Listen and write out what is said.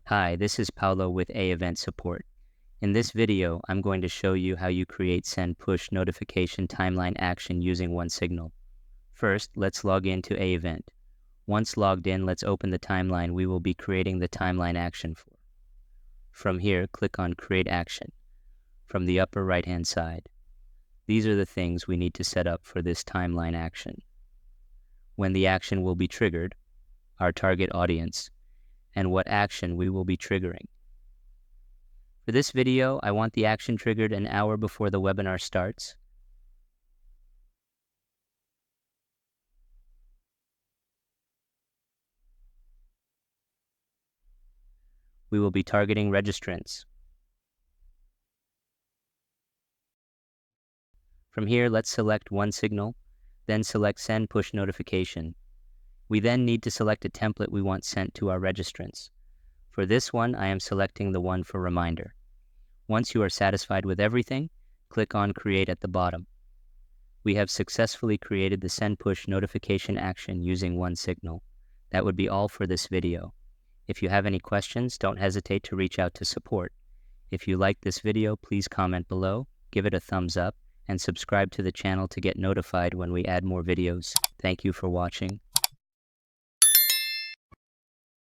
Hi, this is Paulo with AEvent support. In this video, I'm going to show you how you create send push notification timeline action using OneSignal. First, let's log in to AEvent. Once logged in, let's open the timeline we will be creating the timeline action for. From here, click on Create Action from the upper right-hand side. These are the things we need to set up for this timeline action. When the action will be triggered, our target audience, and what action we will be triggering. For this video, I want the action triggered an hour before the webinar starts. We will be targeting registrants. From here, let's select OneSignal, then select Send Push Notification. We then need to select a template we want sent to our registrants. For this one, I am selecting the one for reminder. Once you are satisfied with everything, click on Create at the bottom. We have successfully created the Send Push Notification action using OneSignal. That would be all for this video. If you have any questions, don't hesitate to reach out to support. If you like this video, please comment below, give it a thumbs up, and subscribe to the channel to get notified when we add more videos. Thank you for watching.